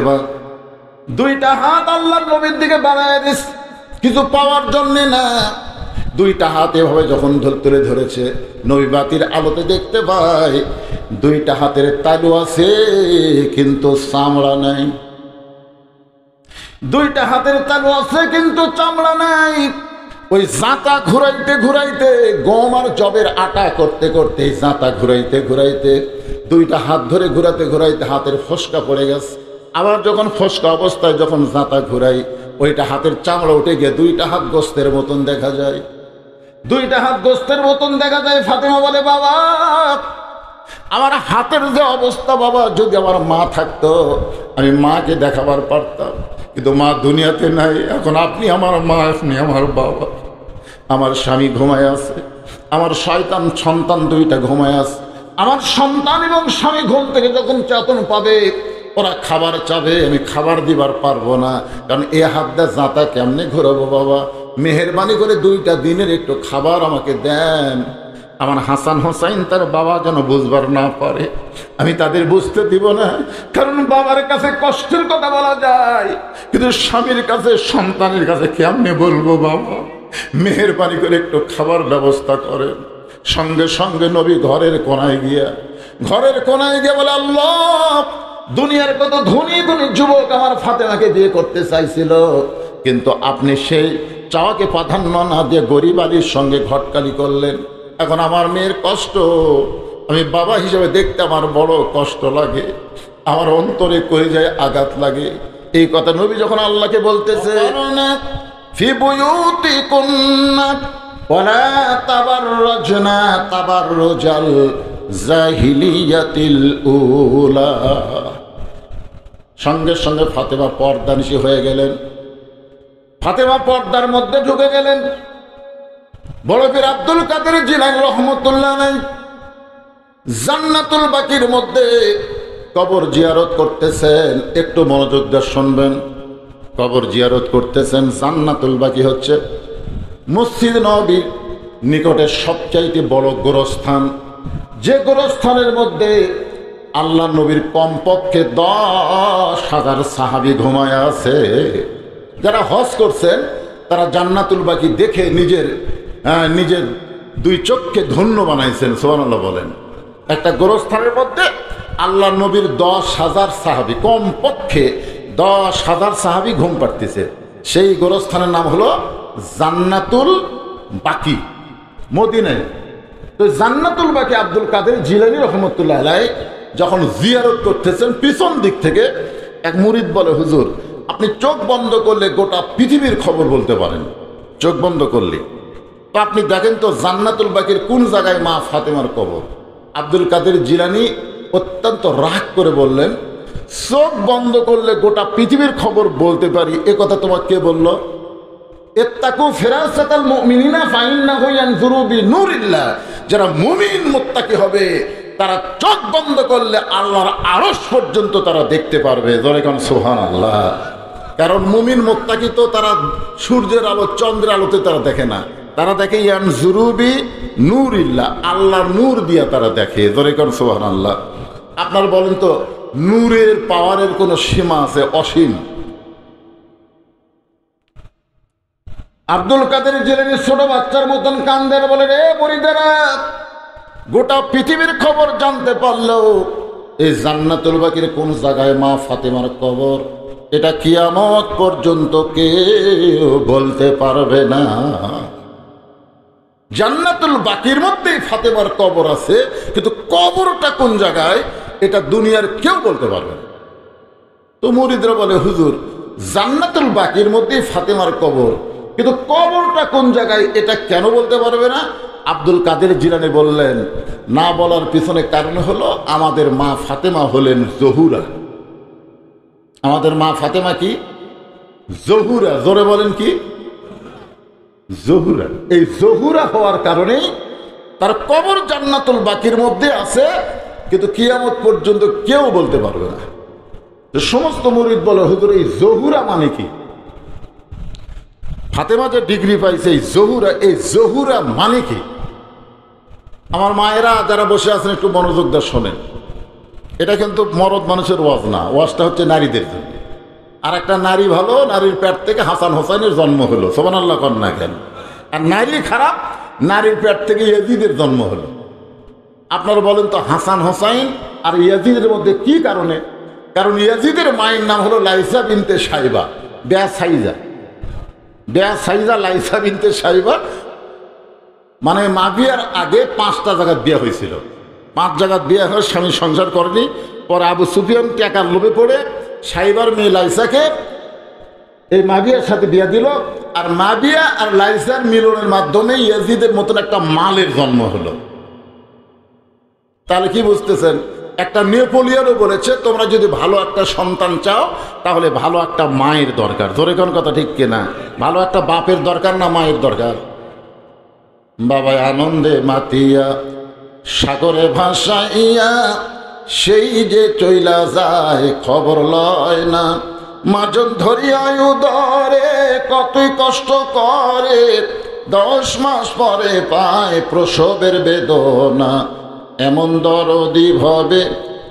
এবার দুইটা হাত আল্লাহর নবীর দিকে বাড়ায় দিস, কিছু পাওয়ার জন্য না। দুইটা হাত এভাবে যখন তুলে ধরেছে, নবী বাতির আলোতে দেখতে পায় দুইটা হাতের তালু আছে কিন্তু চামড়া নাই। দুইটা হাতের তালু আছে কিন্তু চামড়া নাই। ওই জাঁতা ঘুরাইতে ঘুরাইতে, গম আর জবের আটা করতে করতে, জাঁতা ঘুরাইতে ঘুরাইতে, দুইটা হাত ধরে ঘুরাতে ঘুরাইতে হাতের ফসকা পড়ে গেছে। আবার যখন ফসকা অবস্থায় যখন জাঁতা ঘুরাই, ওইটা হাতের চামড়া উঠে গিয়ে দুইটা হাত গোস্তের মতন দেখা যায়। দুইটা হাত গোস্তের মতন দেখা যায়। ফাতেমা বলে, বাবা আমার হাতের যে অবস্থা, বাবা যদি আমার মা থাকতো আমি মাকে দেখাবার পারতাম, কিন্তু মা দুনিয়াতে নাই। এখন আপনি আমার মা, আপনি আমার বাবা। আমার স্বামী ঘুমায় আছে, আমার শয়তান সন্তান দুইটা ঘুমায় আছে। আমার সন্তান এবং স্বামী ঘুম থেকে যখন চেতন পাবে, ওরা খাবার চাবে, আমি খাবার দিবার পারবো না, কারণ এ হাত দিয়ে জাঁতা কেমনে ঘোরাবো। বাবা মেহেরবানি করে দুইটা দিনের একটু খাবার আমাকে দেন। আমার হাসান হোসাইন তার বাবা যেন বুঝবার না পারে, আমি তাদের বুঝতে দিব না। কারণ বাবার কাছে কষ্টের কথা বলা যায়, কিন্তু স্বামীর কাছে, সন্তানের কাছে কেমনে বলবো। বাবা মেহেরবানি করে একটু খাবার ব্যবস্থা করেন। সঙ্গে সঙ্গে নবী ঘরের কোনায় গিয়ে বলে, আল্লাহ দুনিয়ার কত ধনী ধনী যুবক আমার ফাতেমাকে বিয়ে করতে চাইছিল, কিন্তু আপনি সেই চাওয়াকে প্রাধান্য না দিয়ে গরিব আলীর সঙ্গে ঘটকালি করলেন। এখন আমার মেয়ের কষ্ট আমি বাবা হিসেবে দেখতে আমার বড় কষ্ট লাগে, আমার অন্তরে করে যায় আঘাত লাগে। এই কথা নবী যখন আল্লাহকে বলতেছে, ফি বুয়ুতিকুন্না ওয়ালা তাবাররাজনা তাবাররুজাল জাহিলিয়াতিল উলা, সঙ্গে সঙ্গে ফাতেমা পর্দানিশী হয়ে গেলেন। ফাতেমা পর্দার মধ্যে ঢুকে গেলেন। বড় পীর আব্দুল কাদের জিলানী রহমতুল্লাহ আলাইহি জান্নাতুল বাকির মধ্যে কবর জিয়ারত করতেছেন। একটু মনোযোগ দিয়ে শুনবেন। কবর জিয়ারত করতেছেন। জান্নাতুল বাকি হচ্ছে মসজিদ নববীর নিকটে সবচাইতে বড় গোরস্থান, যে গোরস্থানের মধ্যে আল্লাহ নবীর কমপক্ষে 10,000 সাহাবী ঘুমায় আছে। যারা হজ করছেন তারা জান্নাতুল বাকি দেখে নিজের দুই চোখকে ধন্য বানাইছেন। সুবহানাল্লাহ বলেন। একটা গোরস্থানের মধ্যে আল্লাহ নবীর 10,000 সাহাবী, কমপক্ষে 10,000 সাহাবী ঘুম পাড়তেছে। সেই গোরস্থানের নাম হলো জান্নাতুল বাকি, মদিনায়। তো জান্নাতুল বাকি আব্দুল কাদের জিলানী রহমতুল্লাহ আলাইহি যখন জিয়ারত করতেছেন, পিছন দিক থেকে এক মুরিদ বলে, হুজুর আপনি চোখ বন্ধ করলে গোটা পৃথিবীর খবর বলতে পারেন, চোখ বন্ধ করলে। তো আপনি দেখেন তো জান্নাতুল বাকির কোন জায়গায় মা ফাতেমার কবর। আব্দুল কাদের জিলানী অত্যন্ত রাগ করে বললেন, চোখ বন্ধ করলে গোটা পৃথিবীর খবর বলতে পারি, এ কথা তোমাকে কে বললো? ইত্তাকু ফিরাসাতাল মুমিনিনা ফাইন্নাহু ইয়ানজুরু বিনুরিল্লাহ, যারা মুমিন মুত্তাকি হবে তারা চোখ বন্ধ করলে আল্লাহর আরশ পর্যন্ত তারা দেখতে পারবে। জোরে কোন সুবহানাল্লাহ। কারণ মুমিন মুত্তাকি তো তারা সূর্যের আলো, চন্দ্রের আলোতে তারা দেখে না, তারা দেখে ইয়ানজুরু বিনুরিল্লাহ, আল্লাহর নূর দিয়া তারা দেখে। জোরে কোন সুবহানাল্লাহ। আপনার বলেন তো নূরের পাওয়ারের কোনো সীমা আছে? অসীম। আব্দুল কাদের জিলানী ছোট বাচ্চার মতন কান্দের বলে, রে মুরিদেরা, গোটা পৃথিবীর খবর জানতে পারলেও এই জান্নাতুল বাকির কোন জায়গায় মা ফাতেমার কবর, এটা কিয়ামত পর্যন্ত কেউ বলতে পারবে না। জান্নাতুল বাকির মধ্যেই ফাতেমার কবর আছে, কিন্তু কবরটা কোন জায়গায় এটা দুনিয়ার কেউ বলতে পারবে না। তো মুরিদরা বলে, হুজুর জান্নাতুল বাকির মধ্যেই ফাতেমার কবর, কিন্তু কবরটা কোন জায়গায় এটা কেন বলতে পারবে না? আব্দুল কাদের জিলানী বললেন, না বলার পিছনে কারণ হলো আমাদের মা ফাতেমা হলেন জহুরা। আমাদের মা ফাতেমা কি? জহুরা। জোরে বলেন কি? জহুরা। এই জহুরা হওয়ার কারণেই তার কবর জান্নাতুল বাকির মধ্যে আছে, কিন্তু কিয়ামত পর্যন্ত কেউ বলতে পারবে না। সমস্ত মুরিদ বলে, হুজুর এই জহুরা মানে কি? ফাতেমা যে ডিগ্রি পাইছে এই জহুরা মানে কি? আমার মায়েরা যারা বসে আছেন একটু মনোযোগ দিয়ে শোনেন। এটা কিন্তু মরদ মানুষের ওয়াজ না, ওয়াজটা হচ্ছে নারীদের জন্য। আর একটা নারী ভালো, নারীর পেট থেকে হাসান হোসেনের জন্ম হলো, সুবহানাল্লাহ কন্যা কেন। আর নারী খারাপ, নারীর পেট থেকে ইয়াজিদের জন্ম হলো। আপনারা বলেন তো হাসান হোসাইন আর ইয়াজিদের মধ্যে কি কারণে? কারণ ইয়াজিদের মায়ের নাম হলো লাইসা বিনতে সাইবা, বেয়া সাইজা লাইসা বিনতে সাইবা। মানে মা বিয়ার আগে 5টা জায়গায় বিয়ে হয়েছিল, 5 জায়গায় বিয়ে হয়ে স্বামী সংসার করেনি। পরে আবু সুফিয়ান টাকার লোভে পড়ে সাইবার মেয়ে লাইসাকে এই মাবিয়ার সাথে বিয়ে দিল। আর মাবিয়া আর লাইসার মিলনের মাধ্যমে ইয়াজিদের মতন একটা মালের জন্ম হলো। তাহলে কি বুঝতেছেন? একটা নেপোলিয়নও বলেছে তোমরা যদি ভালো একটা সন্তান চাও তাহলে ভালো একটা মায়ের দরকার। ধরে কোন কথা ঠিক কিনা? ভালো একটা বাপের দরকার না মায়ের দরকার? বাবাই আনন্দে মাতিয়া সাগরে ভাসাইয়া সেই যে চইলা যায় খবর লয় না, মাজন ধরিয়া উদরে কতই কষ্ট করে, 10 মাস পরে পায় প্রসবের বেদনা, এমন দরদি ভাবে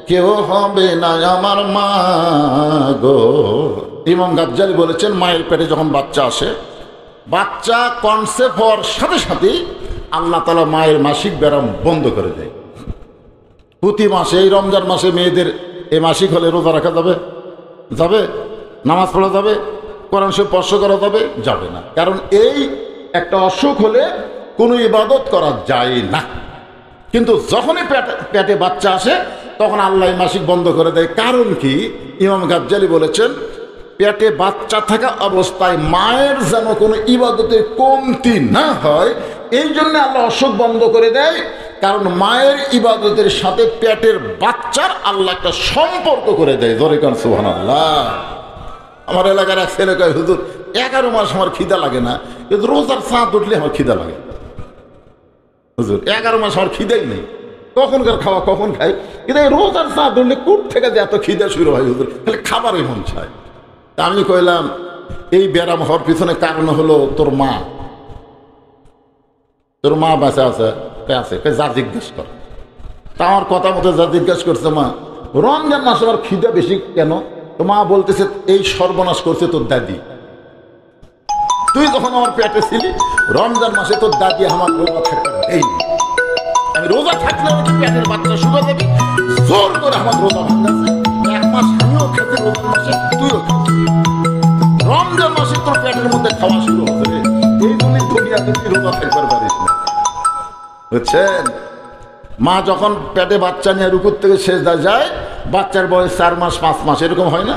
কেউ হবে না আমার মা গো। ইমাম গাজ্জালী বলেছেন মায়ের পেটে যখন বাচ্চা আসে, বাচ্চা কনসেপ্ট হওয়ার সাথে সাথেই আল্লাহ তাআলা মায়ের মাসিক ব্যায়াম বন্ধ করে দেয়। প্রতি মাসে এই রমজান মাসে মেয়েদের এই মাসিক হলে রোজা রাখা যাবে? নামাজ পড়া যাবে? কোরআন শরীফ স্পর্শ করা যাবে? যাবে না। কারণ এই একটা অসুখ হলে কোনো ইবাদত করা যায় না। কিন্তু যখনই পেটে বাচ্চা আসে তখন আল্লাহ মাসিক বন্ধ করে দেয়। কারণ কি? ইমাম গাজ্জালী বলেছেন পেটে বাচ্চা থাকা অবস্থায় মায়ের যেন কোনো ইবাদতের কমতি না হয়, এই জন্য আল্লাহ অসুখ বন্ধ করে দেয়। কারণ মায়ের ইবাদতের সাথে পেটের বাচ্চার আল্লাহ একটা সম্পর্ক করে দেয়। ধরে কারণ সুবহানাল্লাহ। আমার এলাকার এক ছেলে কয় হুজুর 11 মাস আমার খিদা লাগে না, কিন্তু রোজার চাঁদ উঠলে আমার খিদা লাগে। হুজুর 11 মাস আমার খিদাই নেই, কখনকার খাওয়া কখন খাই, কিন্তু এই রোজার চাঁদ উঠলে কুট থেকে যে এত খিদা শুরু হয় হুজুর, খালি খাবারই মন চায়। তা আমি কইলাম এই ব্যারাম হওয়ার পিছনে কারণ হলো তোর মা বাঁচা আছে যা জিজ্ঞেস কর। তা আমার কথা মতো যা জিজ্ঞেস করছে মা রমজান মাসে আমার খিদা বেশি কেন? তো মা বলতেছে এই সর্বনাশ করছে তোর দাদি। তুই যখন আমার পেটে ছিলি রমজান মাসে তোর দাদি আমার রোজা থাকতে দেই, আমি রোজা থাকলে আমাকে পেটের বাচ্চা শুরু যাবি, জোর করে আমার রোজা ভাঙতেছে। 1 মাস আমিও খেতে, রোজার মাসে তুইও খেতে, রমজান মাসে তোর পেটের মধ্যে খাওয়া শুরু হবে। এই জন্য দুনিয়াতে তুই রোজা থাকতে পারিস না, বুঝছেন? মা যখন পেটে বাচ্চা নিয়ে রুকুর থেকে সেজদা যায়, বাচ্চার বয়স 4 মাস 5 মাস এরকম হয় না,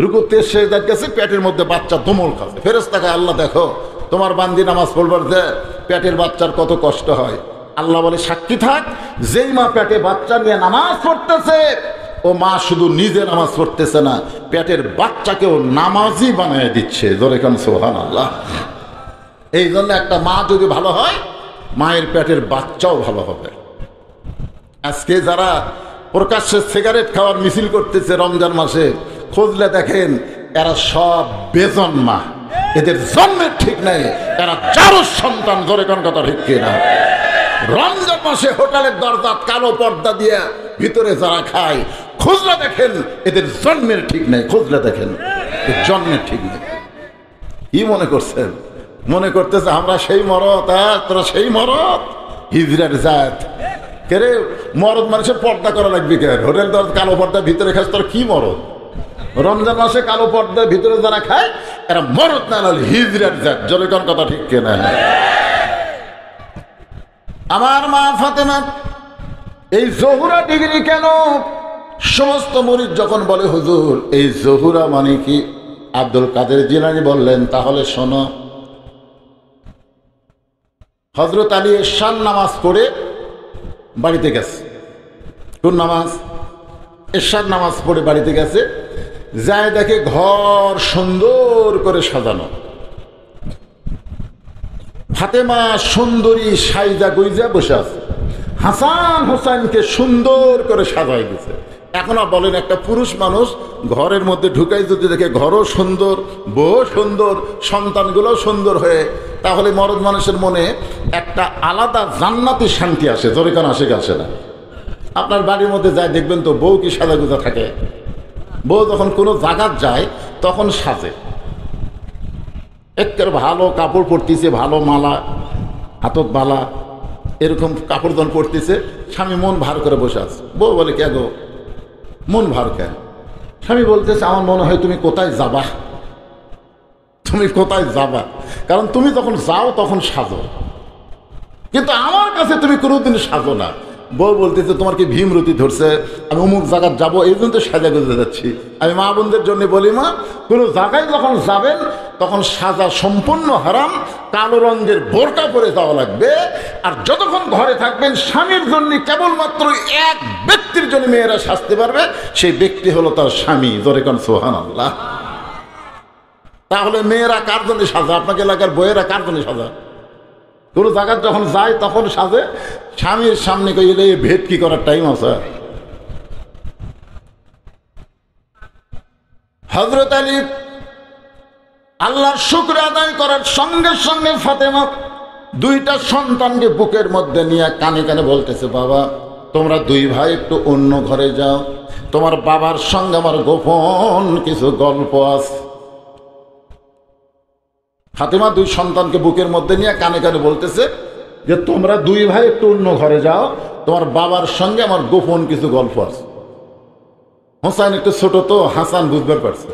রুকুর থেকে সেজদা গেছে, পেটের মধ্যে বাচ্চা দমল খাচ্ছে। ফেরেশতাকে আল্লাহ দেখো তোমার বান্দি নামাজ পড়বার যে পেটের বাচ্চার কত কষ্ট হয়। আল্লাহ বলে সাক্ষী থাক, যেই মা পেটে বাচ্চা নিয়ে নামাজ পড়তেছে ও মা শুধু নিজে নামাজ পড়তেছে না, পেটের বাচ্চাকেও নামাজি বানিয়ে দিচ্ছে। জোরে কান সুবহানাল্লাহ। এই জন্য একটা মা যদি ভালো হয়, মায়ের পেটের বাচ্চাও ভালো হবে। আজকে যারা প্রকাশ্যে সিগারেট খাওয়ার মিছিল করতেছে রমজান মাসে, খুঁজলে দেখেন এরা সব বেজন্মা, এদের জন্মের ঠিক নাই, এরা চারো সন্তান। জোরে কোন কথা ঠিক কিনা? রমজান মাসে হোটেলের দরজা কালো পর্দা দিয়ে ভিতরে যারা খায়, খুঁজলে দেখেন এদের জন্মের ঠিক নেই, খুঁজলে দেখেন জন্মের ঠিক নেই। কি মনে করছেন? মনে করতেছে আমরা সেই মরদ, তোরা সেই মরদ, হিজড়ার জাত। কেরে মরদ মানুষের পর্দা করা লাগবে কে? হোটেল দরজা কালো পর্দা ভিতরে খাস, তোর কি মরদ? রমজান মাসে কালো পর্দার ভিতরে যারা খায় এরা মরদ না, হলে হিজড়ার জাত। জোরে কোন কথা ঠিক কিনা? আমার মা ফাতেমা এই জহুরা ডিগ্রি কেন? সমস্ত মুরিদ যখন বলে হুজুর এই জহুরা মানে কি, আব্দুল কাদের জিলানী বললেন তাহলে শোনো। হযরত আলী এশার নামাজ পড়ে বাড়িতে গেছে। কোন নামাজ? এশার নামাজ পড়ে বাড়িতে গেছে, যায় দেখে ঘর সুন্দর করে সাজানো, ফাতেমা সুন্দরী সাইজা গুইজা বসে আছে, হাসান হোসেনকে সুন্দর করে সাজাই দিছে। এখন বলেন একটা পুরুষ মানুষ ঘরের মধ্যে ঢুকাই যদি দেখে ঘরও সুন্দর, বউ সুন্দর, সন্তানগুলো সুন্দর হয়ে, তাহলে মরদ মানুষের মনে একটা আলাদা জান্নাতি শান্তি আসে। জোরে কান আসে না? আপনার বাড়ির মধ্যে যায় দেখবেন তো বউ কি সাজা গুজা থাকে। বউ যখন কোনো জায়গায় যায় তখন সাজে, একের ভালো কাপড় পরতেছে, ভালো মালা হাতত বালা এরকম কাপড় দান পরতেছে, স্বামী মন ভার করে বসে আছে। বউ বলে কে গো মন ভার কেন? স্বামী বলতেছে আমার মনে হয় তুমি কোথায় যাবা, তুমি কোথায় যাবা, কারণ তুমি যখন যাও তখন সাজো, কিন্তু আমার কাছে তুমি কোনোদিন সাজো না। বউ বলতেছে তোমার কি ভীমরতি ধরছে, আমি অমুক জায়গায় যাবো এই জন্য তো সাজা গুজে যাচ্ছি। আমি মা বোনদের জন্য বলি, মা কোনো জায়গায় যখন যাবেন তখন সাজা সম্পূর্ণ হারাম, কালো রঙের বোরকা পরে যাওয়া লাগবে। আর যতক্ষণ ঘরে থাকবেন স্বামীর জন্য কেবলমাত্র এক ব্যক্তির জন্য মেয়েরা সাজতে পারবে, সেই ব্যক্তি হলো তার স্বামী। জোরে কোন সুবহানাল্লাহ। তাহলে মেয়েরা কার জন্য সাজা? আপনাকে এলাকার বইয়েরা কার জন্য সাজা? কোনো জায়গায় যখন যায় তখন সাজে, স্বামীর সামনে কইলে ভেদ কি করার টাইম আছে? হযরত আলী আল্লাহর শুকর আদায় করার সঙ্গে সঙ্গে ফাতেমা দুইটা সন্তানকে বুকের মধ্যে নিয়ে কানে কানে বলতেছে, বাবা তোমরা দুই ভাই একটু অন্য ঘরে যাও, তোমার বাবার সঙ্গে আমার গোপন কিছু গল্প আছে। ফাতেমা দুই সন্তানকে বুকের মধ্যে নিয়ে কানে কানে বলতেছে যে তোমরা দুই ভাই একটু অন্য ঘরে যাও, তোমার বাবার সঙ্গে আমার গোপন কিছু গল্প আছে। হোসেন একটু ছোট তো, হাসান বুঝতে পারছে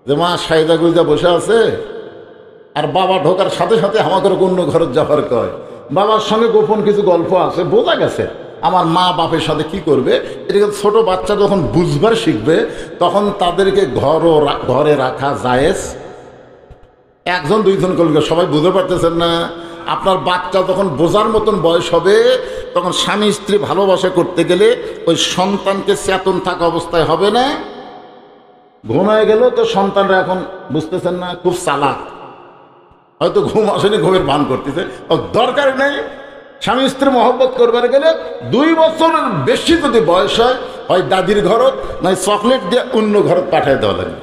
যে মা সাইদা গুইজা বসে আছে, আর বাবা ঢোকার সাথে সাথে আমাকে অন্য ঘরে যাওয়ার কয়, বাবার সঙ্গে গোপন কিছু গল্প আছে। বোঝা গেছে আমার মা বাপের সাথে কি করবে। এটাকে ছোট বাচ্চা যখন বুঝবার শিখবে তখন তাদেরকে ঘরে রাখা জায়েজ। একজন দুইজন করলে সবাই বুঝতে পারতেছেন না। আপনার বাচ্চা যখন বোঝার মতন বয়স হবে তখন স্বামী স্ত্রী ভালোবাসা করতে গেলে ওই সন্তানকে চেতন থাকা অবস্থায় হবে না। ঘুমায় গেল তো সন্তানরা এখন বুঝতেছেন না, খুব চালাক, হয়তো ঘুম আসেনি, ঘুমের ভান করতেছে, দরকার নেই। স্বামী স্ত্রী মহব্বত করবার গেলে 2 বছরের বেশি যদি বয়স হয় দাদির ঘরত নয় চকলেট দিয়ে অন্য ঘরত পাঠিয়ে দেওয়া লাগবে।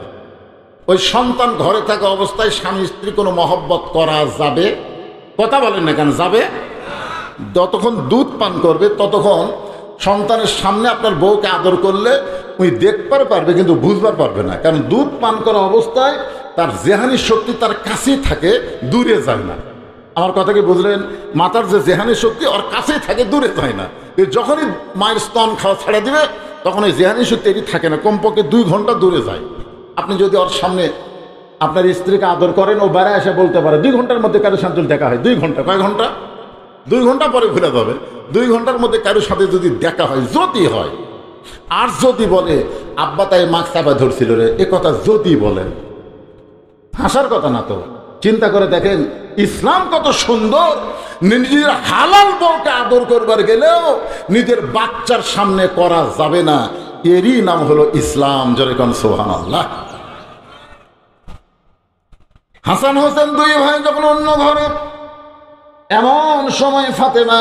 ওই সন্তান ঘরে থাকা অবস্থায় স্বামী স্ত্রী কোনো মহব্বত করা যাবে? কথা বলেন না কেন যাবে? যতক্ষণ দুধ পান করবে ততক্ষণ সন্তানের সামনে আপনার বউকে আদর করলে ওই দেখবার পারবে কিন্তু বুঝবার পারবে না, কারণ দুধ পান করা অবস্থায় তার জেহানি শক্তি তার কাছেই থাকে, দূরে যায় না। আমার কথা কি বুঝলেন? মাতার যে জেহানি শক্তি ওর কাছেই থাকে, দূরে যায় না। যখনই মায়ের স্তন খাওয়া ছেড়ে দিবে তখন ওই জেহানি শক্তি এটি থাকে না, কমপক্ষে 2 ঘন্টা দূরে যায়। আপনি যদি ওর সামনে আপনার স্ত্রীকে আদর করেন, ও বেড়ায় এসে বলতে পারে 2 ঘন্টার মধ্যে কারোর সাথে দেখা হয়। 2 ঘন্টা, কয় ঘন্টা? 2 ঘন্টা পরে ঘুরে যাবে। 2 ঘন্টার মধ্যে কারোর সাথে যদি দেখা হয়, যদি হয়, আর যদি বলে আব্বা তাই মাছ চাপা ধরছিল রে, এ কথা যদি বলেন, হাসার কথা না তো। চিন্তা করে দেখেন ইসলাম কত সুন্দর। নিজের হালাল বউকে আদর করবার গেলেও নিজের বাচ্চার সামনে করা যাবে না, এরই নাম হলো ইসলাম। জোরে কোন সুবহানাল্লাহ। হাসান হোসেন 2 ভাই যখন অন্য ঘরে, এমন সময় ফাতেমা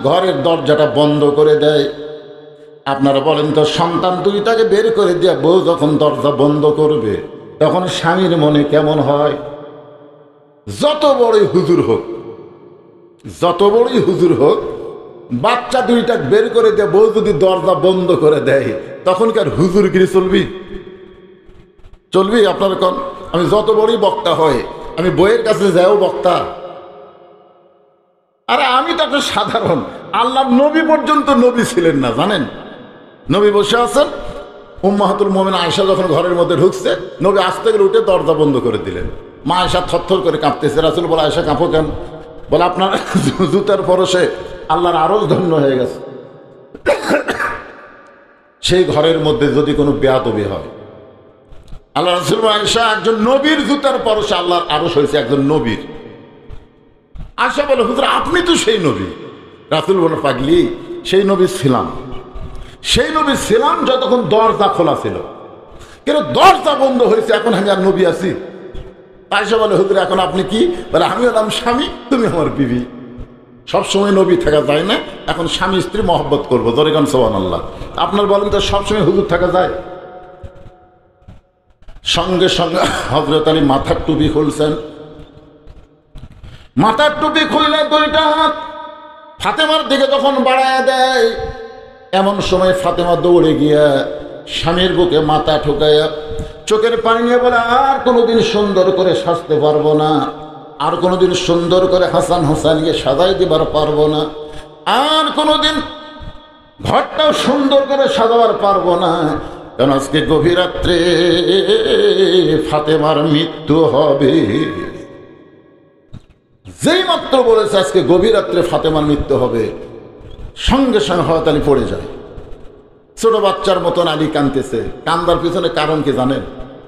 ঘরের দরজাটা বন্ধ করে দেয়। আপনারা বলেন তো, সন্তান 2টাকে বের করে দিয়ে বউ যখন দরজা বন্ধ করবে তখন স্বামীর মনে কেমন হয়? যত বড়ই হুজুর হোক, যত বড়ই হুজুর হোক, বাচ্চা 2টা বের করে দিয়ে বউ যদি দরজা বন্ধ করে দেয় তখন কি আর হুজুরগিরি চলবি? চলবি? আপনারা কোন? আমি যত বড়ই বক্তা হয়, আমি বইয়ের কাছে যাও বক্তা। আরে আমি তো একটা সাধারণ, আল্লাহর নবী পর্যন্ত নবী ছিলেন না, জানেন? নবী বসে আছেন, উম্মাহাতুল মুমিন আয়েশা যখন ঘরের মধ্যে ঢুকছে, নবী আস্তে করে উঠে দরজা বন্ধ করে দিলেন। মা আয়েশা থরথর করে কাঁপতেছে। রাসূল বলে, আয়েশা কাঁপো কেন? বলে, আপনার জুতার পরশে আল্লাহর আরশ ধন্য হয়ে গেছে। সেই ঘরের মধ্যে যদি কোনো বেয়াদবি হয়, আল্লাহ রাসূল আয়েশা একজন নবীর জুতার পরশে আল্লাহর আরশ হয়েছে, একজন নবীর। আয়েশা বলে, হুজুর আপনি তো সেই নবী। রাসূল বলে, পাগলি, সেই নবী ছিলাম, সেই নবী ছিলাম যতক্ষণ দরজা খোলা ছিল, কিন্তু দরজা বন্ধ হয়েছে, এখন আমি আর নবী আছি? আয়েশা বলে, হুজুর এখন আপনি কি? বলে, আমি হলাম স্বামী, তুমি আমার বিবি। সবসময় নবী থাকা যায় না, এখন স্বামী স্ত্রী মহব্বত করবো। জোরে কোন সুবহানাল্লাহ। আপনার বলেন তো সবসময় হুজুর থাকা যায়? সঙ্গে সঙ্গে হযরত আলী মাথার টুপি খুলছেন। মাথার টুপি খুললে 2টা হাত ফাতেমার দিকে যখন বাড়ায় দেয়, এমন সময় ফাতেমা দৌড়ে গিয়া স্বামীর বুকে মাথা ঠুকাইয়া চোখের পানি নিয়ে বলে, আর কোনোদিন সুন্দর করে সাজতে পারবো না, আর কোনোদিন সুন্দর করে হাসান হোসেনকে সাজাই দিবার পারবো না, আর কোনোদিন ঘরটাও সুন্দর করে সাজাবার পারবো না, কারণ আজকে গভীর রাত্রে ফাতেমার মৃত্যু হবে। যেই মাত্র বলেছে আজকে গভীর রাত্রে ফাতেমার মৃত্যু হবে, সঙ্গে সঙ্গে হয়তো আলী পড়ে যায়। ছোট বাচ্চার মতন আলী কাঁদতেছে। কান্দার পিছনে কারণ কি জানেন?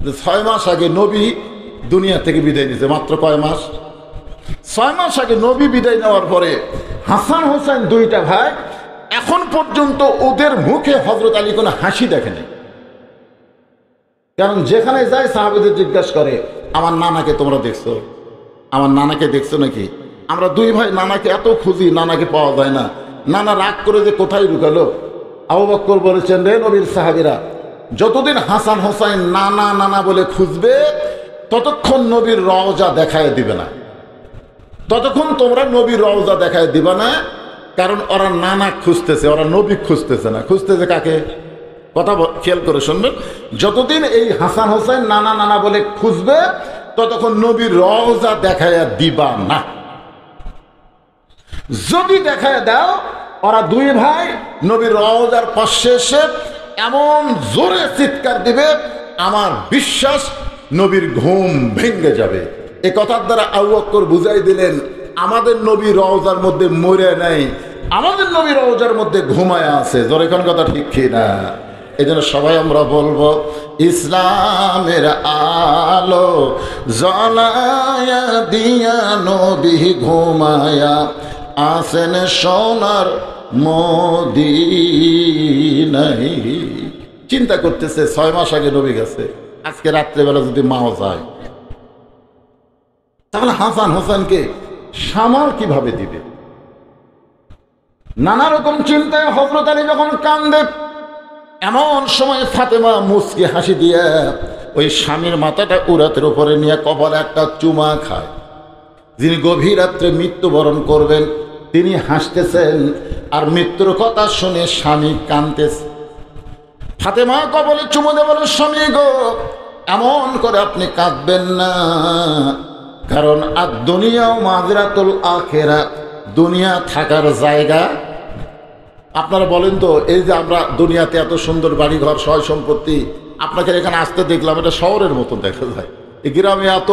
যে 6 মাস আগে নবী দুনিয়া থেকে বিদায় নিয়েছে। মাত্র কয় মাস? 6 মাস আগে নবী বিদায় নেওয়ার পরে হাসান হোসেন দুইটা ভাই এখন পর্যন্ত ওদের মুখে হযরত আলী কোনো হাসি দেখে নাই। কারণ যেখানে যায় সাহাবীদের জিজ্ঞাসা করে, আমার নানাকে তোমরা দেখছো? আমার নানাকে দেখছো নাকি? আমরা দুই ভাই নানাকে এত খুঁজি, নানাকে পাওয়া যায় না। নানা রাগ করে যে কোথায় লুকালো। আবু বকর বলেছেন, রে নবীর সাহাবীরা, যতদিন হাসান হোসেন নানা নানা বলে খুঁজবে ততক্ষণ নবীর রওজা দেখায় দিবে না, ততক্ষণ তোমরা নবীর রওজা দেখায় দিবে না। কারণ ওরা নানা খুঁজতেছে, ওরা নবী খুঁজতেছে না। খুঁজতেছে কাকে? কথা খেয়াল করে শুনবেন, যতদিন এই হাসান হোসেন নানা নানা বলে খুঁজবে ততক্ষণ নবীর রওজা দেখায় দিবা না। যদি দেখায় দাও, ওরা দুই ভাই নবীর রওজার পাশে এসে এমন জোরে চিৎকার দিবে, আমার বিশ্বাস নবীর ঘুম ভেঙে যাবে। এ কথার দ্বারা আবু বকর বুঝাই দিলেন, আমাদের নবী রওজার মধ্যে মরে নাই, আমাদের নবী রওজার মধ্যে ঘুমায় আছে। জোরে কোন কথা ঠিক কি না? এই জন্য সবাই আমরা বলবো, ইসলামের আলো জ্বলায়া দিয়া নবী ঘুমায়া আসেন সোনার মদিনায়। চিন্তা করতেছে 6 মাস আগে নবী গেছে, আজকে রাত্রেবেলা যদি মাও যায়, তাহলে হাসান হোসেনকে সামাল কিভাবে দিবে? নানা রকম চিন্তায় হযরত আলী যখন কান্দে, এমন সময় ফাতেমা মুচকি হাসি দিয়ে ওই স্বামীর মাথাটা উরাতের উপরে নিয়ে কপালে একটা চুমা খায়। যিনি গভীর রাত্রে মৃত্যুবরণ করবেন তিনি হাসতেছেন, আর মৃত্যুর কথা শুনে স্বামী কাঁদতেছে। ফাতেমা কপালে চুমু দিয়ে বলে, স্বামী গো, এমন করে আপনি কাঁদবেন না, কারণ আর দুনিয়াও মাজরাতুল আখিরা, দুনিয়া থাকার জায়গা। আপনারা বলেন তো, এই যে আমরা দুনিয়াতে এত সুন্দর বাড়ি ঘর সয় সম্পত্তি, আপনাকে এখানে আসতে দেখলাম, এটা শহরের মতন দেখা যায়। এই গ্রামে এত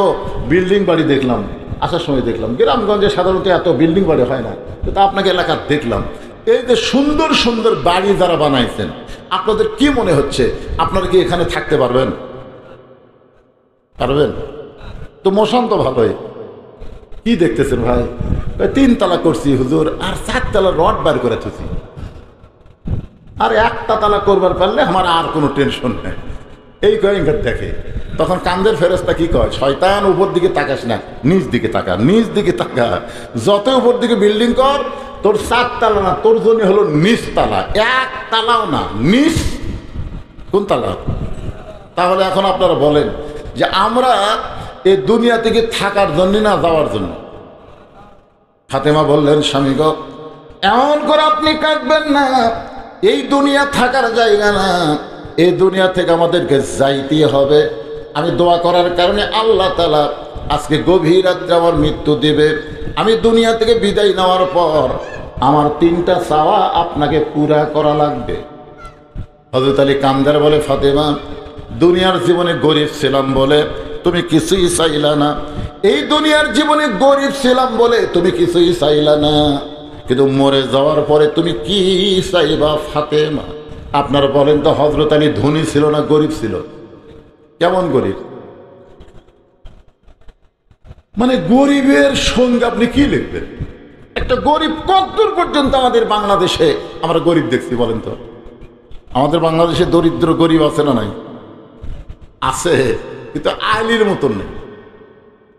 বিল্ডিং বাড়ি দেখলাম, আসার সময় দেখলাম। গ্রামগঞ্জে সাধারণত এত বিল্ডিং বাড়ি হয় না, তো আপনাকে এলাকার দেখলাম। এই যে সুন্দর সুন্দর বাড়ি যারা বানাইছেন, আপনাদের কি মনে হচ্ছে আপনারা কি এখানে থাকতে পারবেন? পারবেন তো? মশান তো ভালোই। কি দেখতেছেন ভাই? 3 তালা করছি হুজুর, আর 4 তালা রড বার করে থুছি, আর 1টা তালা করবার পারলে আমার আর কোনো টেনশন নেই। এই কয়েক দেখে তখন কান্দের ফেরেশতা কি কয়, শয়তান উপর দিকে তাকাস না, নিচ দিকে তাকা, নিচ দিকে তাকা। যত উপর দিকে বিল্ডিং কর, তোর 4 তালা না, তোর জন্য হলো নিচ তালা, 1 তালাও না, নিচ। কোন তালা? তাহলে এখন আপনারা বলেন যে আমরা এই দুনিয়া থেকে থাকার জন্য না যাওয়ার জন্য? ফাতেমা বললেন, স্বামী গো, এমন করে আপনি কাঁদবেন না, এই দুনিয়া থাকার জায়গা না, এই দুনিয়া থেকে আমাদেরকে যাইতে হবে। আমি দোয়া করার কারণে আল্লাহ তাআলা আজকে গভীর রাত্রে আমার মৃত্যু দেবে। আমি দুনিয়া থেকে বিদায় নেওয়ার পর আমার 3টা চাওয়া আপনাকে পুরা করা লাগবে। হযরত আলী কান্দার বলে, ফাতেমা, দুনিয়ার জীবনে গরিব ছিলাম বলে তুমি কিছুই চাইলা না, এই দুনিয়ার জীবনে গরিব ছিলাম বলে তুমি কিছুই চাইলা না, কিন্তু মরে যাওয়ার পরে তুমি কি চাইবা ফাতেমা? আপনারা বলেন তো, হযরত আলী ধনী ছিল না গরিব ছিল? কেমন গরিব? মানে গরিবের সঙ্গে আপনি কি লিখবেন? একটা গরিব কতদূর পর্যন্ত আমাদের বাংলাদেশে আমরা গরিব দেখছি বলেন তো? আমাদের বাংলাদেশে দরিদ্র গরিব আছে না নাই? আছে, কিন্তু আলীর মতন নেই।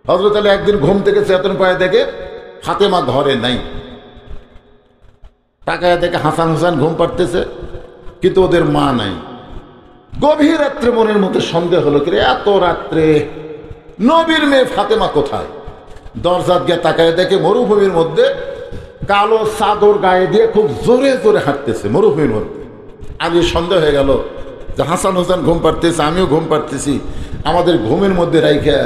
হযরত আলী একদিন ঘুম থেকে চেতন পায়ে দেখে ফাতেমা ঘরে নাই। তাকায় দেখে হাসান হোসেন ঘুম পাড়তেছে, কিন্তু ওদের মা নাই। গভীর রাত্রে মনের মধ্যে সন্দেহ হলো, কি এত রাত্রে নবীর মেয়ে ফাতেমা কোথায়? দরজাত গিয়ে তাকায় দেখে মরুভূমির মধ্যে কালো চাদর গায়ে দিয়ে খুব জোরে জোরে হাঁটতেছে মরুভূমির মধ্যে। আলীর সন্দেহ হয়ে গেল যে হাসান হোসেন ঘুম পাড়তেছে, আমিও ঘুম পাড়তেছি, আমাদের ঘুমের মধ্যে রাইখা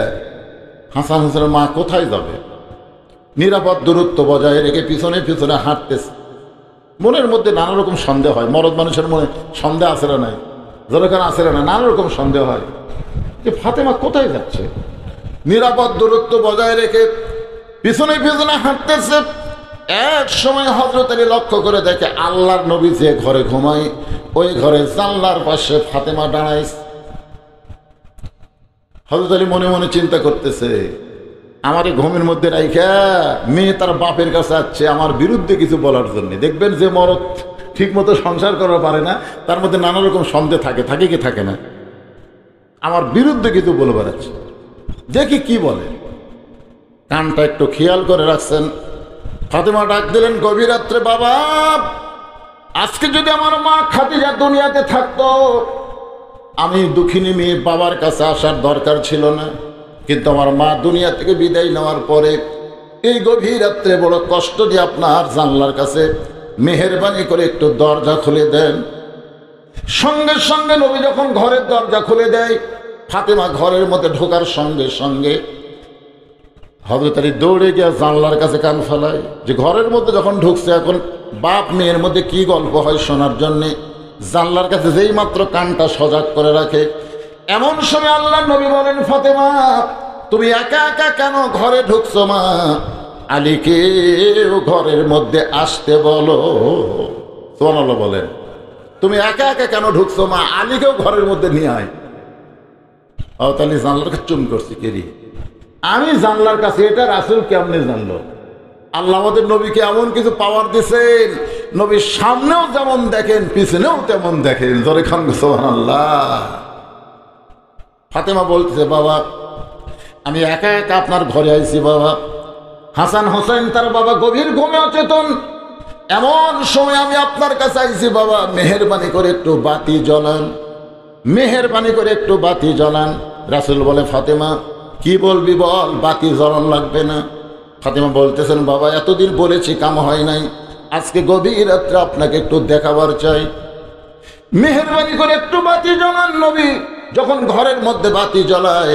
হাসান হোসেনের মা কোথায় যাবে? নিরাপদ দূরত্ব বজায় রেখে পিছনে পিছনে হাঁটতেছে। মনের মধ্যে নানা রকম সন্দেহ হয়। মরদ মানুষের মনে সন্দেহ আসে না নাই, যেরকম আসে না, নানা রকম সন্দেহ হয় যে ফাতেমা কোথায় যাচ্ছে। নিরাপদ দূরত্ব বজায় রেখে পিছনে পিছনে হাঁটতেছে। এক সময় হযরত আলী লক্ষ্য করে দেখে আল্লাহর নবী যে ঘরে ঘুমায় ওই ঘরে জানলার পাশে ফাতেমা দাঁড়াইছে। হযরত আলী মনে মনে চিন্তা করতেছে, আমার এই ঘুমের মধ্যে রাইখা মেয়ে তার বাপের কাছে আসছে আমার বিরুদ্ধে কিছু বলার জন্য। দেখবেন যে মরদ ঠিক মতো সংসার করা পারে না, তার মধ্যে নানা রকম সন্দেহ থাকে, থাকে কি থাকে না? আমার বিরুদ্ধে কিছু বলে বেড়াচ্ছে, দেখি কি বলে। কানটা একটু খেয়াল করে রাখছেন। ফাতেমা ডাক দিলেন গভীর রাত্রে, বাবা, আজকে যদি আমার মা খাদিজা দুনিয়াতে থাকতো, আমি দুঃখিনী মেয়ে বাবার কাছে আসার দরকার ছিল না, কিন্তু আমার মা দুনিয়া থেকে বিদায় নেওয়ার পরে এই গভীর রাত্রে বড় কষ্ট দিয়ে আপনার জানলার কাছে মেহেরবানি করে একটু দরজা খুলে দেন। সঙ্গে সঙ্গে নবী যখন ঘরের দরজা খুলে দেয়, ফাতেমা ঘরের মধ্যে ঢোকার সঙ্গে সঙ্গে হযরত আলী দৌড়ে গিয়ে জানলার কাছে কান ফেলায় যে ঘরের মধ্যে যখন ঢুকছে, এখন বাপ মেয়ের মধ্যে কি গল্প হয় শোনার জন্যে জানলার কাছে যেই মাত্র কানটা সজাগ করে রাখে, এমন সময় আল্লাহ নবী বলেন, ফাতেমা, তুমি একা একা কেন ঘরে ঢুকছো? মা আলীকে ঘরের মধ্যে আসতে বলো। সুবহানাল্লাহ বলেন, তুমি একা একা কেন ঢুকছো? মা আলীকেও ঘরের মধ্যে নিয়ে আয়। তাহলে জানলার কাছে চুম করছি কেরি, আমি জানলার কাছে, এটা রাসূল কেমনে জানলো? আল্লাহ আমাদের নবীকে এমন কিছু পাওয়ার দিয়েছেন, নবীর সামনেও যেমন দেখেন পিছনেও তেমন দেখেন। জোরে খান সুবহানাল্লাহ। ফাতেমা বলতেছে, বাবা, আমি একা একা আপনার ঘরে আইছি বাবা। হাসান হোসেন তার বাবা গভীর ঘুমে অচেতন, এমন সময় আমি আপনার কাছে আইছি বাবা, মেহেরবানি করে একটু বাতি জ্বলান, মেহেরবানি করে একটু বাতি জ্বলান। রাসূল বলে, ফাতেমা কি বলবি বল, বাতি জ্বলান লাগবে না। ফাতেমা বলতেছেন, বাবা, এতদিন বলেছি কাম হয় নাই, আজকে গভীর রাত্রে আপনাকে একটু দেখাবার চাই, মেহেরবানি করে একটু বাতি জ্বলান। নবী যখন ঘরের মধ্যে বাতি জ্বলায়,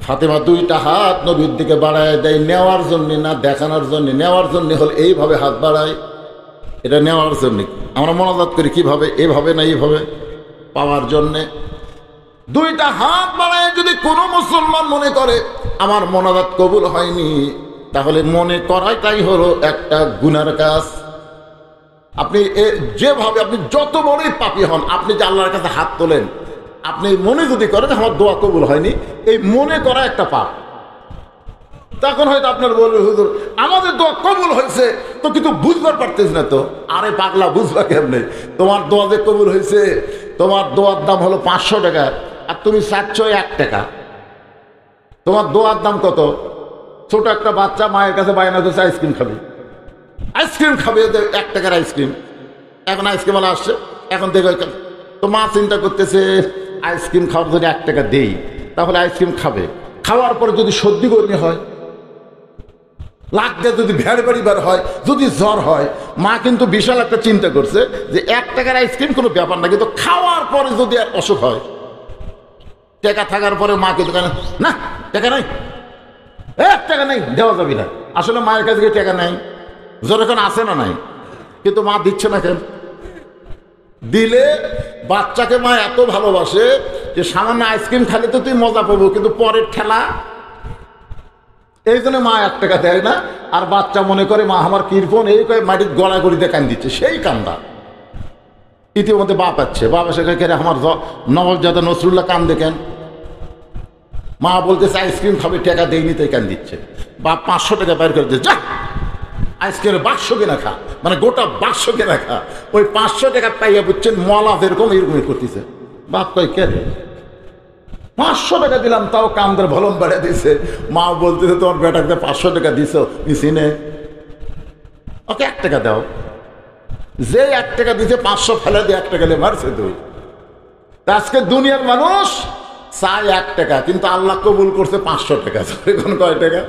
ফাতেমা দুইটা হাত নবীর দিকে বাড়ায় দেয়, নেওয়ার জন্য না দেখানোর জন্য। নেওয়ার জন্য হল এইভাবে হাত বাড়ায়, এটা নেওয়ার জন্য। আমরা মোনাজাত করি কিভাবে? এইভাবে না এইভাবে, পাওয়ার জন্যে। দুইটা হাত বাড়ায় যদি কোনো মুসলমান মনে করে আমার মোনাজাত কবুল হয়নি, তাহলে মনে করাটাই হলো একটা গুনার কাজ। আপনি যেভাবে, আপনি যত বড়ই পাপী হন, আপনি যে আল্লাহর কাছে হাত তোলেন, আপনি মনে যদি করেন আমার দোয়া কবুল হয়নি, এই মনে করা একটা পাপ। তখন হয়তো আপনার বলবে, হুজুর আমাদের দোয়া কবুল হয়েছে তো, কিন্তু বুঝবার পারতেছ না তো। আরে পাগলা, বুঝবা কেমনে? তোমার দোয়া যে কবুল হয়েছে, তোমার দোয়ার দাম হলো 500 টাকা, আর তুমি চাচ্ছ 1 টাকা। তোমার দোয়ার দাম কত? ছোট একটা বাচ্চা মায়ের কাছে বায়না করছে আইসক্রিম খাবে, আইসক্রিম খাবে, 1 টাকার আইসক্রিম। এখন আইসক্রিম ওয়ালা আসছে, এখন দেখো তো মা চিন্তা করতেছে আইসক্রিম খাওয়ার যদি 1 টাকা দেই, তাহলে আইসক্রিম খাবে। খাওয়ার পরে যদি সর্দি গরমি হয়, লাগতে যদি ভেড় বাড়ি বার হয়, যদি জ্বর হয়, মা কিন্তু বিশাল একটা চিন্তা করছে যে 1 টাকার আইসক্রিম কোনো ব্যাপার না, কিন্তু খাওয়ার পরে যদি আর অসুখ হয়, টাকা থাকার পরে মা কিন্তু না টাকা নাই, 1 টাকা নেই, দেওয়া যাবে না। আসলে মায়ের কাছে টাকা নেই, জ্বর এখন আসে না নাই, কিন্তু মা দিচ্ছে না কেন? দিলে বাচ্চাকে মা এত ভালোবাসে যে সামান্য আইসক্রিম খালে তো তুই মজা পাবো, কিন্তু পরের ঠেলা, এই জন্য মা 1 টাকা দেয় না। আর বাচ্চা মনে করে মা আমার কীর্পন, এই কয়ে মাটির গড়াগড়িতে কান দিচ্ছে, সেই কান্দা। ইতিমধ্যে বাপ আছে, বাপ এসে কেড়ে আমার নবাবজাদা নসরুল্লাহ কান দেখেন, মা বলতেছে আইসক্রিম খাবে, টাকা দেয়নি তাই কান দিচ্ছে। বাপ 500 টাকা বের করে দিচ্ছে, যা আইসক্রিমের বাক্স কেনা খা, মানে গোটা বাক্স কেনা খা। ওই 500 টাকা পাইয়া বুঝছেন মলা যেরকম এরকমই করতেছে। বাপ কয় কে রে, 500 টাকা দিলাম, তাও কামদের ভলন বাড়িয়ে দিছে। মা বলতেছে তোমার বেটাকে 500 টাকা দিছ, নিচিনে ওকে 1 টাকা দাও। যে 1 টাকা দিছে 500 ফেলে দিয়ে 1 টাকা মারছে তুই। আজকে দুনিয়ার মানুষ চাই 1 টাকা, কিন্তু আল্লাহ কবুল করছে 500 টাকা। এখন কয় টাকা?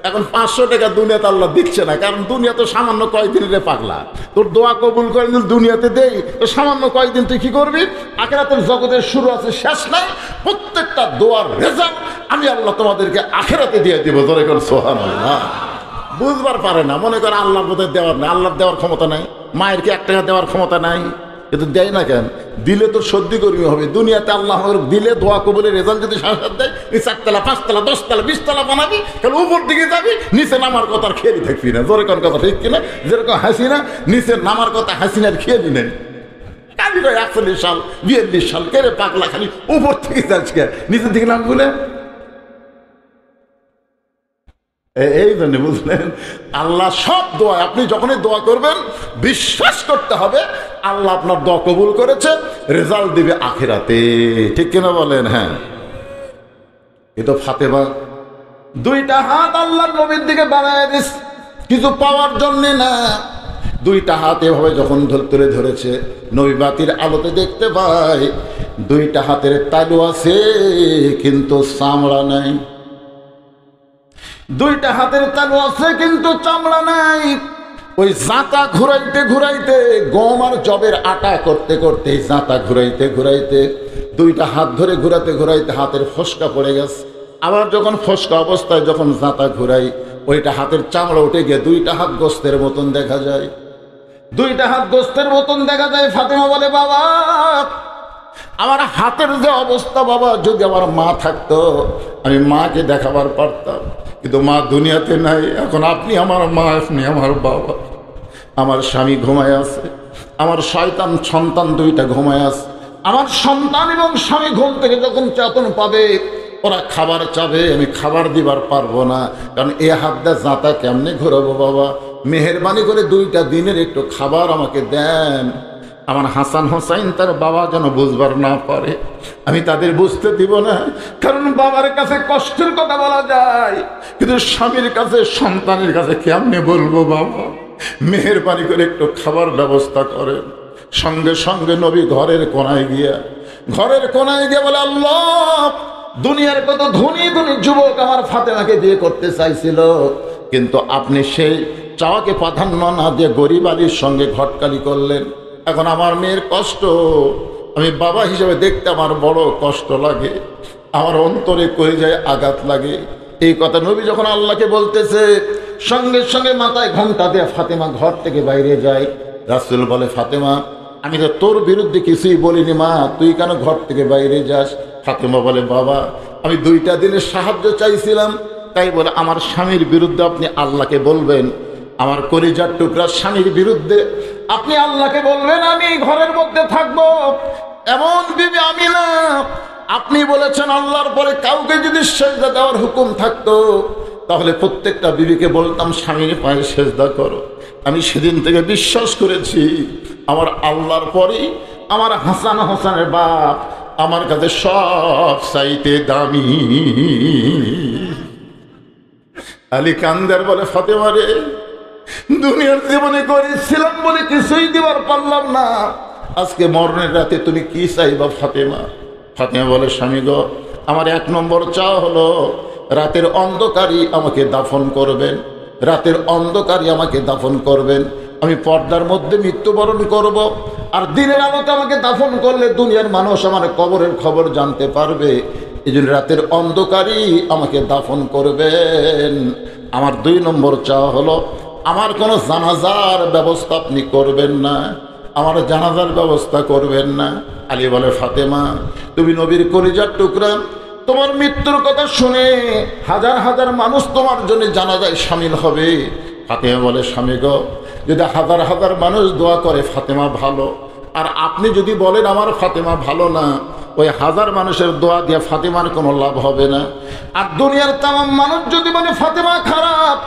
এখন 500 টাকা দুনিয়াতে আল্লাহ দিচ্ছে না, কারণ দুনিয়া তো সামান্য কয়দিন রে পাগলা। তোর দোয়া কবুল করে দুনিয়াতে দেই তো সামান্য কয়দিন তুই কি করবি? আখিরাতের জগতের শুরু আছে, শেষ নাই। প্রত্যেকটা দোয়ার রেজাল্ট আমি আল্লাহ তোমাদেরকে আখিরাতে দিয়ে দিব। ধরে কর সুবহানাল্লাহ। বুঝবার পারে না, মনে করে আল্লাহর বোধহয় দেওয়ার নাই, আল্লাহর দেওয়ার ক্ষমতা নাই। মায়ের কি 1 টাকা দেওয়ার ক্ষমতা নাই? কিন্তু দেয় না কেন? দিলে তো সর্দি কর্মী হবে। দুনিয়াতে আল্লাহ দিলে দোয়া কবুলের রেজাল্ট যদি সাংসার দেয়, 4 তলা 5 তলা 10 তলা 20 তলা বানাবি, তাহলে উপর দিকে যাবি, নিচে নামার কথা আর খেয়ালই থাকবি না। জোরে কোন কথা ঠিক কিনা? যেরকম হাসিনা নিচে নামার কথা হাসিনার খেয়ালই নেই। কালি 41 সাল 42 সাল কেড়ে পাগলা, খালি উপর থেকে যাচ্ছে, নিচের দিকে নাম বলে। এই জন্য বুঝলেন, আল্লাহ সব দোয়া, আপনি যখনই দোয়া করবেন বিশ্বাস করতে হবে আল্লাহ আপনার দোয়া কবুল করেছে, রেজাল্ট দিবে আখিরাতে। ঠিক কিনা বলেন? হ্যাঁ। এ তো ফাতেমা 2টা হাত আল্লাহর নবীর দিকে বাড়ায় দিস, কিছু পাওয়ার জন্য না। 2টা হাত এভাবে যখন তুলে ধরেছে, নবী বাতির আলোতে দেখতে পায় 2টা হাতের তালু আছে কিন্তু চামড়া নাই। 2টা হাতের তালু আছে কিন্তু চামড়া নাই। ওই জাঁতা ঘুরাইতে ঘুরাইতে, গম আর জবের আটা করতে করতে, জাঁতা ঘুরাইতে ঘুরাইতে, 2টা হাত ধরে ঘুরাতে ঘুরাইতে হাতের ফসকা পড়ে গেছে। আবার যখন ফসকা অবস্থায় যখন জাঁতা ঘুরাই, ওইটা হাতের চামড়া উঠে গিয়ে 2টা হাত গোস্তের মতন দেখা যায়। 2টা হাত গোস্তের মতন দেখা যায়। ফাতেমা বলে, বাবা আমার হাতের যে অবস্থা, বাবা যদি আমার মা থাকতো আমি মাকে দেখাবার পারতাম, কিন্তু মা দুনিয়াতে নাই। এখন আপনি আমার মা, আপনি আমার বাবা। আমার স্বামী ঘুমায় আছে, আমার শয়তান সন্তান 2টা ঘুমায় আছে। আমার সন্তান এবং স্বামী ঘুম থেকে যখন চেতন পাবে, ওরা খাবার চাবে, আমি খাবার দিবার পারবো না, কারণ এ হাত দিয়ে জাঁতা কেমনে ঘুরাবো। বাবা মেহেরবানি করে 2টা দিনের একটু খাবার আমাকে দেন। আমার হাসান হোসাইন তার বাবা যেন বুঝবার না পারে, আমি তাদের বুঝতে দিব না। কারণ বাবার কাছে কষ্টের কথা বলা যায়, কিন্তু স্বামীর কাছে সন্তানের কাছে কেমনে বলবো। বাবা মেহেরবানি করে একটু খাবার ব্যবস্থা করেন। সঙ্গে সঙ্গে নবী ঘরের কোনায় গিয়ে বলে, আল্লাহ দুনিয়ার কত ধনী ধনী যুবক আমার ফাতেমাকে বিয়ে করতে চাইছিল, কিন্তু আপনি সেই চাওয়াকে প্রাধান্য না দিয়ে গরিব আলীর সঙ্গে ঘটকালি করলেন। এখন আমার মেয়ের কষ্ট আমি বাবা হিসেবে দেখতে আমার বড় কষ্ট লাগে, আমার অন্তরে করে যায় আঘাত লাগে। এই কথা নবী যখন আল্লাহকে বলতেছে, সঙ্গে সঙ্গে মাথায় ঘোমটা দিয়ে ফাতেমা ঘর থেকে বাইরে যায়। রাসূল বলে, ফাতেমা আমি তো তোর বিরুদ্ধে কিছুই বলিনি মা, তুই কেন ঘর থেকে বাইরে যাস? ফাতেমা বলে, বাবা আমি 2টা দিনের সাহায্য চাইছিলাম, তাই বলে আমার স্বামীর বিরুদ্ধে আপনি আল্লাহকে বলবেন? আমার কলিজার টুকরা স্বামীর বিরুদ্ধে আপনি আল্লাহকে বলবেন আমি ঘরের মধ্যে থাকবো? এমন বিবি আমি না। আপনি বলেছেন আল্লাহর পরে কাউকে যদি সেজদা দেওয়ার হুকুম থাকতো, তাহলে প্রত্যেকটা বিবিকে বলতাম স্বামীর পায়ে সেজদা করো। আমি সেদিন থেকে বিশ্বাস করেছি আমার আল্লাহর পরেই আমার হাসান হোসেনের বাপ আমার কাছে সব চাইতে দামি। আলী কান্দার বলে, ফাতেমা রে দুনিয়ার জীবনে করেছিলাম বলে কিছুই দিবার পারলাম না, আজকে মরণের রাতে তুমি কি চাইবা ফাতেমা? ফাতেমা বলে, স্বামী গো আমার 1 নম্বর চাওয়া হলো রাতের অন্ধকারই আমাকে দাফন করবেন, রাতের অন্ধকারই আমাকে দাফন করবেন। আমি পর্দার মধ্যে মৃত্যুবরণ করব, আর দিনের আলোতে আমাকে দাফন করলে দুনিয়ার মানুষ আমার কবরের খবর জানতে পারবে। এই জন্য রাতের অন্ধকারই আমাকে দাফন করবেন। আমার 2 নম্বর চাওয়া হলো আমার কোনো জানাজার ব্যবস্থা আপনি করবেন না, আমার জানাজার ব্যবস্থা করবেন না। আলী বলে, ফাতেমা তুমি নবীর কলিজার টুকরা, তোমার মৃত্যুর কথা শুনে হাজার হাজার মানুষ তোমার জন্য জানাজায় শামিল হবে। ফাতেমা বলে, স্বামী গো যদি হাজার হাজার মানুষ দোয়া করে ফাতেমা ভালো, আর আপনি যদি বলেন আমার ফাতেমা ভালো না, ওই হাজার মানুষের দোয়া দিয়ে ফাতেমার কোনো লাভ হবে না। আর দুনিয়ার তামাম মানুষ যদি বলে ফাতেমা খারাপ,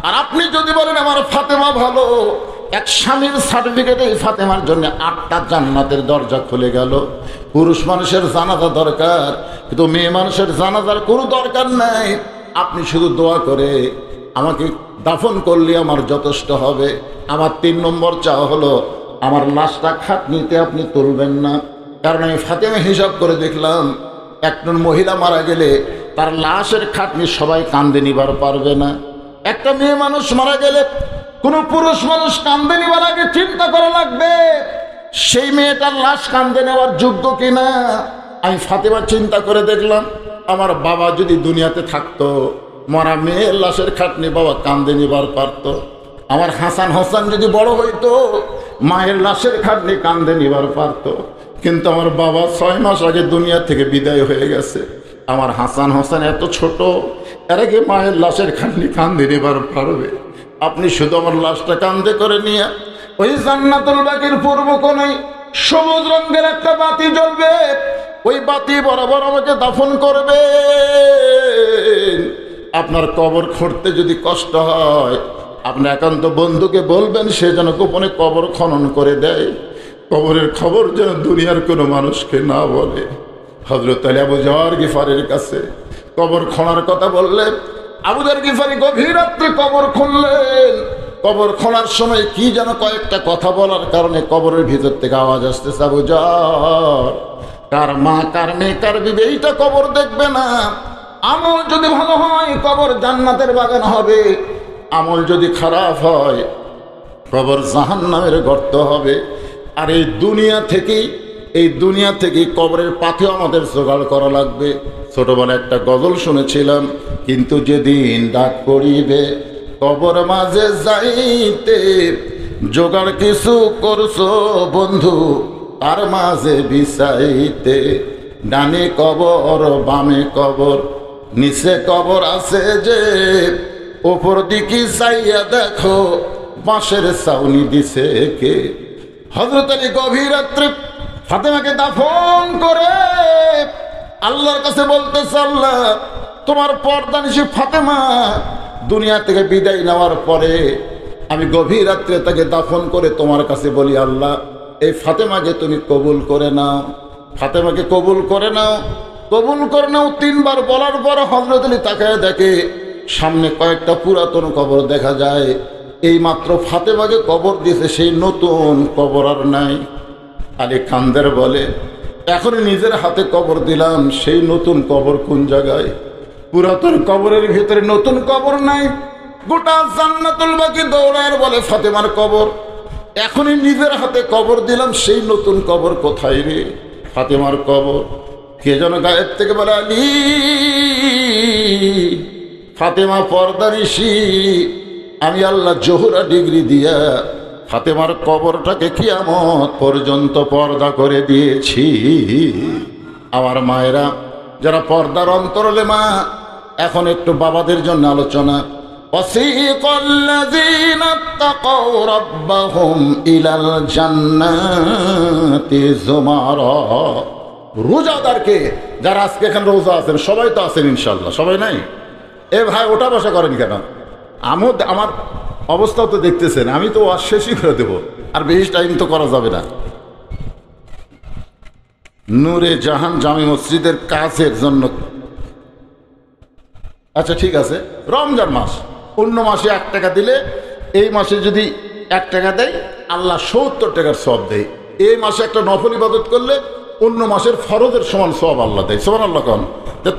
আর আপনি যদি বলেন আমার ফাতেমা ভালো, এক স্বামীর সার্টিফিকেটে ফাতেমার জন্য 8টা জান্নাতের দরজা খুলে গেল। পুরুষ মানুষের জানাজা দরকার, কিন্তু মেয়ে মানুষের জানাজার কোনো দরকার নাই। আপনি শুধু দোয়া করে আমাকে দাফন করলে আমার যথেষ্ট হবে। আমার 3 নম্বর চাওয়া হলো আমার লাশটা খাটনিতে আপনি তুলবেন না, কারণ আমি ফাতেমা হিসাব করে দেখলাম একজন মহিলা মারা গেলে তার লাশের খাটনি সবাই কান্দে নিবার পারবে না। একটা মেয়ে মানুষ মারা গেলে কোনো পুরুষ মানুষ কান্দে নিবার আগে চিন্তা করা লাগবে সেই মেয়েটার লাশ কান্দে নেওয়ার যোগ্য কিনা। আমি ফাতেমা চিন্তা করে দেখলাম, আমার বাবা যদি দুনিয়াতে থাকতো, মরা মেয়ের লাশের খাটনি বাবা কান্দে নিবার পারতো। আমার হাসান হোসেন যদি বড় হইতো, মায়ের লাশের খাটনি কান্দে নিবার পারতো। কিন্তু আমার বাবা 6 মাস আগে দুনিয়া থেকে বিদায় হয়ে গেছে। আমার হাসান হোসেন এত ছোট, এর আগে মায়ের লাশের খাটনি কান্দে নিবার পারবে? আপনি শুধু আমার লাশটা কান্দে করে নিয়ে ওই জান্নাতুল বাকির পূর্ব কোণায় সবুজ রঙের একটা বাতি জ্বলবে, ওই বাতি বরাবর আমাকে দাফন করবে। আপনার কবর খুঁড়তে যদি কষ্ট হয়, আপনি একান্ত বন্ধুকে বলবেন সে যেন গোপনে কবর খনন করে দেয়, কবরের খবর যেন দুনিয়ার কোনো মানুষকে না বলে। হযরত আলী আবু যর গিফারির কাছে কবর খোঁড়ার কথা বললেন। আবু যর গিফারি গভীর রাত্রে কবর খুললেন। কবর খোঁড়ার সময় কি যেন কয়েকটা কথা বলার কারণে কবরের ভিতর থেকে আওয়াজ আসতেছে, আবু যর, কার মা কার মেয়ে কার বিবি এইটা কবর দেখবে না। আমল যদি ভালো হয় কবর জান্নাতের বাগান হবে, আমল যদি খারাপ হয় কবর জাহান্নামের গর্ত হবে। আর এই দুনিয়া থেকে কবরের পাথেও আমাদের জোগাড় করা লাগবে। ছোটবেলায় একটা গজল শুনেছিলাম, কিন্তু যেদিন ডাক পড়িবে কবর মাঝে যাইতে, জোগাড় কিছু করছো বন্ধু তার মাঝে বিছাইতে। ডানে কবর বামে কবর নিচে কবর আছে যে, ওপর দিকে চাইয়া দেখো বাঁশের ছাউনি দিছে কে। হযরত আলী গভীর রাত্রে ফাতেমাকে দাফন করে আল্লাহর কাছে বলতেছে, আল্লাহ তোমার পর্দানিশী ফাতেমা দুনিয়া থেকে বিদায় নেওয়ার পরে আমি গভীর রাত্রে তাকে দাফন করে তোমার কাছে বলি, আল্লাহ এই ফাতেমাকে তুমি কবুল করে নাও, ফাতেমাকে কবুল করে নাও, কবুল করে নাও। 3 বার বলার পর হযরত আলী তাকায় দেখে সামনে কয়েকটা পুরাতন কবর দেখা যায়। এই মাত্র ফাতেমাকে কবর দিয়েছে, সেই নতুন কবর আর নাই। আলী খানদের বলে, এখনই নিজের হাতে কবর দিলাম, সেই নতুন কবর কোন জায়গায়? পুরাতন কবরের ভিতরে নতুন কবর নাই। গোটা জান্নাতুল বাকি দৌড়ায় বলে ফাতেমার কবর। এখনই নিজের হাতে কবর দিলাম, সেই নতুন কবর কোথায় রে? ফাতেমার কবর। কে যেন গায়েব থেকে বলে, আলী ফাতেমা পর্দানিশী, আমি আল্লাহ জোহরা ডিগ্রি দিয়া ফাতেমার কবরটাকে কিয়ামত পর্যন্ত পর্দা করে দিয়েছি। আমার মায়েরা যারা পর্দার অন্তরালে মা, এখন একটু বাবাদের জন্য আলোচনা। ওয়াসিকাল্লাযীনা তাকাউ রাব্বাহুম ইলাল জান্নাতি যুমারা। রোজাদারকে যারা আজকে এখানে রোজা আছেন, সবাই তো আছেন ইনশাআল্লাহ, সবাই নাই? এ ভাই ওটা বসা করেন কেন? আমার অবস্থাও তো দেখতেছেন, আমি তো শেষই করে দেবো, আর বেশি টাইম তো করা যাবে না। নূরে জাহান জামি মসজিদের কাজের জন্য, আচ্ছা ঠিক আছে, রমজান মাস, অন্য মাসে 1 টাকা দিলে এই মাসে যদি 1 টাকা দেয় আল্লাহ 70 টাকার সওয়াব দেয়। এই মাসে একটা নফল ইবাদত করলে অন্য মাসের ফরজের সমান সওয়াব আল্লাহ দেয়। সুবহানাল্লাহ কোন।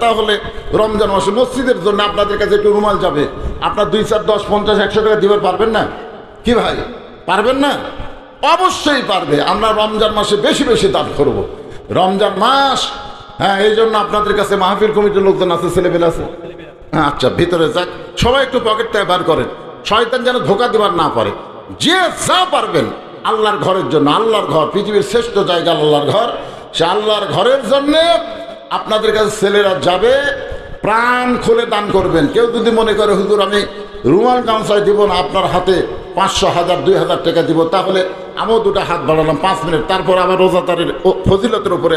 তাহলে রমজান মাসে মসজিদের জন্য আপনাদের কাছে একটু রুমাল যাবে, আপনার 2, 4, 10, 50, 100 টাকা দিতে পারবেন না? কি ভাই পারবেন না? অবশ্যই পারবে। আমরা রমজান মাসে বেশি বেশি দান করব। রমজান মাস, হ্যাঁ, এই জন্য আপনাদের কাছে মাহফিল কমিটির লোকজন আছে, ছেলেমেলে আছে। হ্যাঁ আচ্ছা, ভিতরে যাক, সবাই একটু পকেট থেকে বার করেন, শয়তান যেন ধোকা দিবার না পারে। যে যা পারবেন আল্লাহর ঘরের জন্য, আল্লাহর ঘর পৃথিবীর শ্রেষ্ঠ জায়গা আল্লাহর ঘর, সে আল্লাহর ঘরের জন্যে আপনাদের কাছে ছেলেরা যাবে, প্রাণ খুলে দান করবেন। কেউ যদি মনে করে হুজুর আমি রুমাল গামছায় দিব না, আপনার হাতে 500, 1000, 2000 টাকা দিব, তাহলে আমিও 2টা হাত বাড়ালাম 5 মিনিট, তারপর আবার রোজাদারের ফজিলতের উপরে